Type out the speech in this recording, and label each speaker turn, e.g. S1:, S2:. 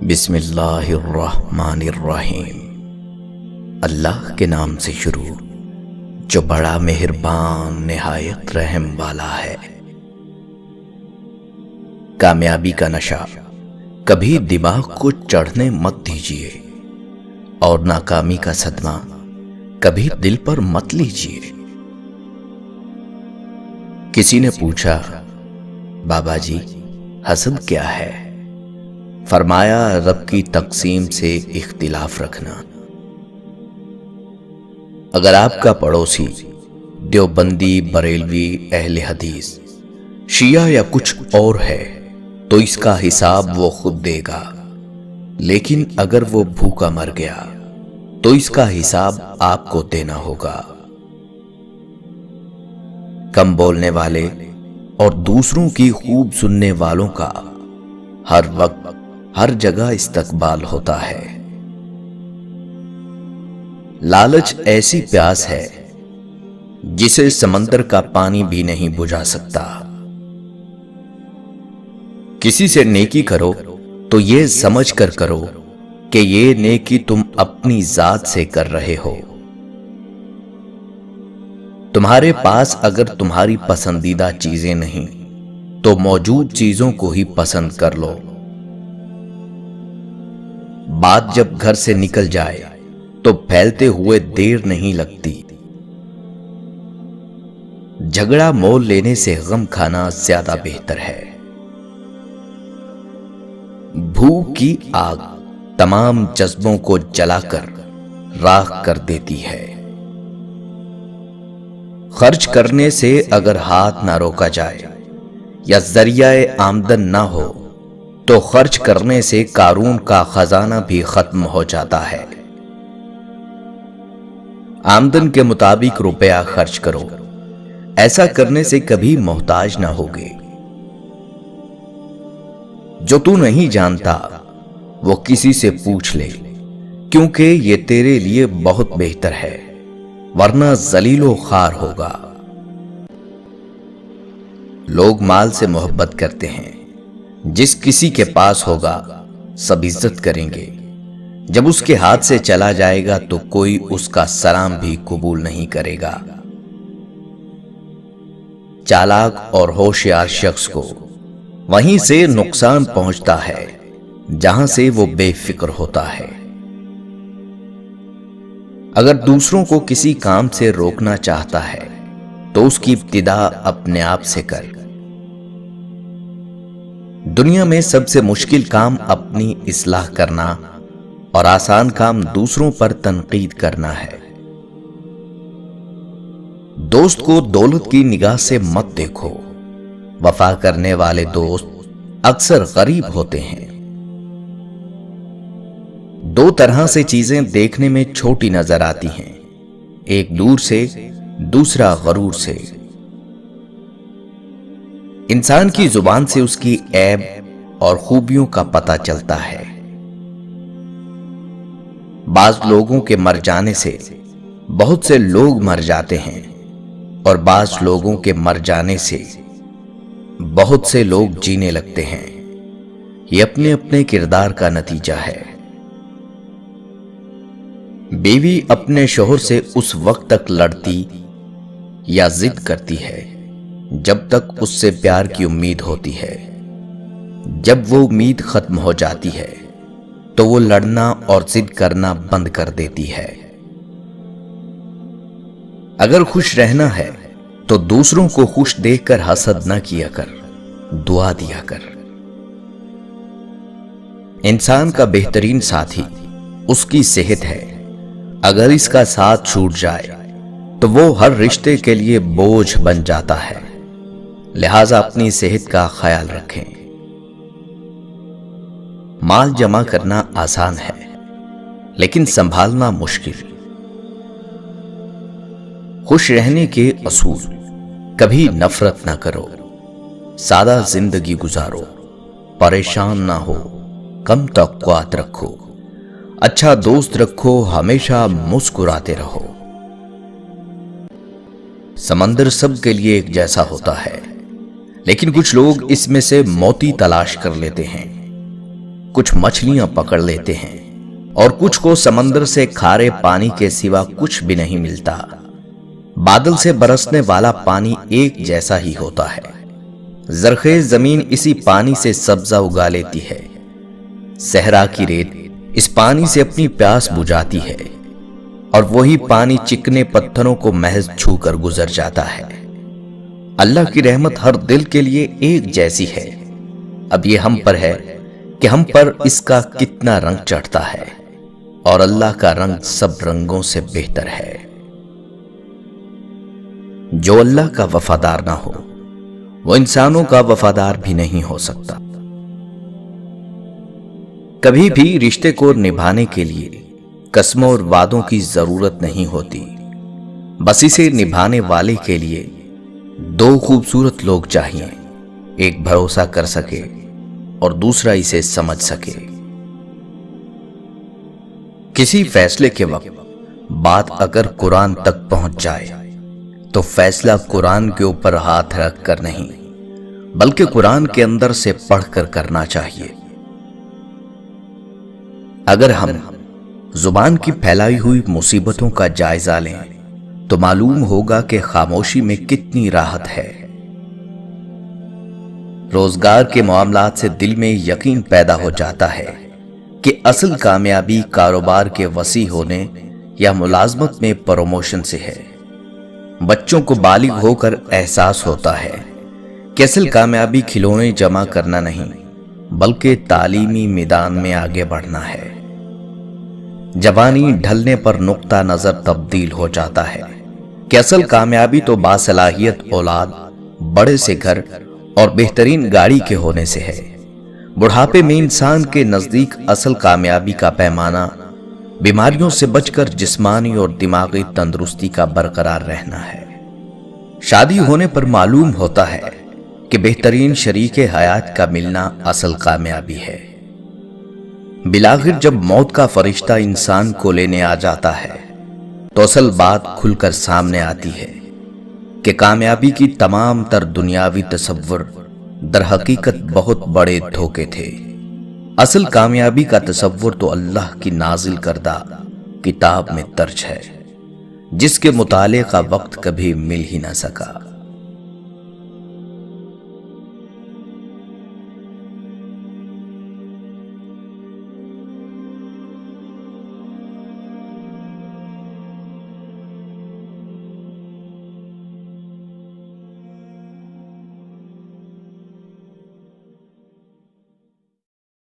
S1: بسم اللہ الرحمن الرحیم۔ اللہ کے نام سے شروع جو بڑا مہربان نہایت رحم والا ہے۔ کامیابی کا نشہ کبھی دماغ کو چڑھنے مت دیجیے اور ناکامی کا صدمہ کبھی دل پر مت لیجیے۔ کسی نے پوچھا، بابا جی حسد کیا ہے؟ فرمایا، رب کی تقسیم سے اختلاف رکھنا۔ اگر آپ کا پڑوسی دیوبندی، بریلوی، اہل حدیث، شیعہ یا کچھ اور ہے تو اس کا حساب وہ خود دے گا، لیکن اگر وہ بھوکا مر گیا تو اس کا حساب آپ کو دینا ہوگا۔ کم بولنے والے اور دوسروں کی خوب سننے والوں کا ہر وقت ہر جگہ استقبال ہوتا ہے۔ لالچ ایسی پیاس ہے جسے سمندر کا پانی بھی نہیں بجھا سکتا۔ کسی سے نیکی کرو تو یہ سمجھ کر کرو کہ یہ نیکی تم اپنی ذات سے کر رہے ہو۔ تمہارے پاس اگر تمہاری پسندیدہ چیزیں نہیں تو موجود چیزوں کو ہی پسند کر لو۔ بات جب گھر سے نکل جائے تو پھیلتے ہوئے دیر نہیں لگتی۔ جھگڑا مول لینے سے غم کھانا زیادہ بہتر ہے۔ بھوک کی آگ تمام جذبوں کو جلا کر راکھ کر دیتی ہے۔ خرچ کرنے سے اگر ہاتھ نہ روکا جائے یا ذریعہ آمدن نہ ہو تو خرچ کرنے سے قارون کا خزانہ بھی ختم ہو جاتا ہے۔ آمدن کے مطابق روپیہ خرچ کرو، ایسا کرنے سے کبھی محتاج نہ ہوگے۔ جو تو نہیں جانتا وہ کسی سے پوچھ لے، کیونکہ یہ تیرے لیے بہت بہتر ہے، ورنہ ذلیل و خوار ہوگا۔ لوگ مال سے محبت کرتے ہیں، جس کسی کے پاس ہوگا سب عزت کریں گے، جب اس کے ہاتھ سے چلا جائے گا تو کوئی اس کا سلام بھی قبول نہیں کرے گا۔ چالاک اور ہوشیار شخص کو وہیں سے نقصان پہنچتا ہے جہاں سے وہ بے فکر ہوتا ہے۔ اگر دوسروں کو کسی کام سے روکنا چاہتا ہے تو اس کی ابتدا اپنے آپ سے کر۔ دنیا میں سب سے مشکل کام اپنی اصلاح کرنا اور آسان کام دوسروں پر تنقید کرنا ہے۔ دوست کو دولت کی نگاہ سے مت دیکھو، وفا کرنے والے دوست اکثر غریب ہوتے ہیں۔ دو طرح سے چیزیں دیکھنے میں چھوٹی نظر آتی ہیں، ایک دور سے، دوسرا غرور سے۔ انسان کی زبان سے اس کی عیب اور خوبیوں کا پتہ چلتا ہے۔ بعض لوگوں کے مر جانے سے بہت سے لوگ مر جاتے ہیں، اور بعض لوگوں کے مر جانے سے بہت سے لوگ جینے لگتے ہیں۔ یہ اپنے اپنے کردار کا نتیجہ ہے۔ بیوی اپنے شوہر سے اس وقت تک لڑتی یا ضد کرتی ہے جب تک اس سے پیار کی امید ہوتی ہے۔ جب وہ امید ختم ہو جاتی ہے تو وہ لڑنا اور ضد کرنا بند کر دیتی ہے۔ اگر خوش رہنا ہے تو دوسروں کو خوش دیکھ کر حسد نہ کیا کر، دعا دیا کر۔ انسان کا بہترین ساتھی اس کی صحت ہے۔ اگر اس کا ساتھ چھوٹ جائے تو وہ ہر رشتے کے لیے بوجھ بن جاتا ہے، لہذا اپنی صحت کا خیال رکھیں۔ مال جمع کرنا آسان ہے لیکن سنبھالنا مشکل۔ خوش رہنے کے اصول: کبھی نفرت نہ کرو، سادہ زندگی گزارو، پریشان نہ ہو، کم توقعات رکھو، اچھا دوست رکھو، ہمیشہ مسکراتے رہو۔ سمندر سب کے لیے ایک جیسا ہوتا ہے، لیکن کچھ لوگ اس میں سے موتی تلاش کر لیتے ہیں۔ کچھ مچھلیاں پکڑ لیتے ہیں اور کچھ کو سمندر سے کھارے پانی کے سوا کچھ بھی نہیں ملتا۔ بادل سے برسنے والا پانی ایک جیسا ہی ہوتا ہے۔ زرخیز زمین اسی پانی سے سبزہ اگا لیتی ہے۔ صحرا کی ریت اس پانی سے اپنی پیاس بجھاتی ہے اور وہی پانی چکنے پتھروں کو محض چھو کر گزر جاتا ہے۔ اللہ کی رحمت ہر دل کے لیے ایک جیسی ہے۔ اب یہ ہم پر ہے کہ ہم پر اس کا کتنا رنگ چڑھتا ہے، اور اللہ کا رنگ سب رنگوں سے بہتر ہے۔ جو اللہ کا وفادار نہ ہو وہ انسانوں کا وفادار بھی نہیں ہو سکتا۔ کبھی بھی رشتے کو نبھانے کے لیے قسموں اور وعدوں کی ضرورت نہیں ہوتی، بس اسے نبھانے والے کے لیے دو خوبصورت لوگ چاہیے، ایک بھروسہ کر سکے اور دوسرا اسے سمجھ سکے۔ کسی فیصلے کے وقت بات اگر قرآن تک پہنچ جائے تو فیصلہ قرآن کے اوپر ہاتھ رکھ کر نہیں بلکہ قرآن کے اندر سے پڑھ کر کرنا چاہیے۔ اگر ہم زبان کی پھیلائی ہوئی مصیبتوں کا جائزہ لیں تو معلوم ہوگا کہ خاموشی میں کتنی راحت ہے۔ روزگار کے معاملات سے دل میں یقین پیدا ہو جاتا ہے کہ اصل کامیابی کاروبار کے وسیع ہونے یا ملازمت میں پروموشن سے ہے۔ بچوں کو بالغ ہو کر احساس ہوتا ہے کہ اصل کامیابی کھلونے جمع کرنا نہیں بلکہ تعلیمی میدان میں آگے بڑھنا ہے۔ جوانی ڈھلنے پر نقطہ نظر تبدیل ہو جاتا ہے کہ اصل کامیابی تو باصلاحیت اولاد، بڑے سے گھر اور بہترین گاڑی کے ہونے سے ہے۔ بڑھاپے میں انسان کے نزدیک اصل کامیابی کا پیمانہ بیماریوں سے بچ کر جسمانی اور دماغی تندرستی کا برقرار رہنا ہے۔ شادی ہونے پر معلوم ہوتا ہے کہ بہترین شریک حیات کا ملنا اصل کامیابی ہے۔ بالآخر جب موت کا فرشتہ انسان کو لینے آ جاتا ہے تو اصل بات کھل کر سامنے آتی ہے کہ کامیابی کی تمام تر دنیاوی تصور در حقیقت بہت بڑے دھوکے تھے۔ اصل کامیابی کا تصور تو اللہ کی نازل کردہ کتاب میں درج ہے، جس کے مطالعے کا وقت کبھی مل ہی نہ سکا۔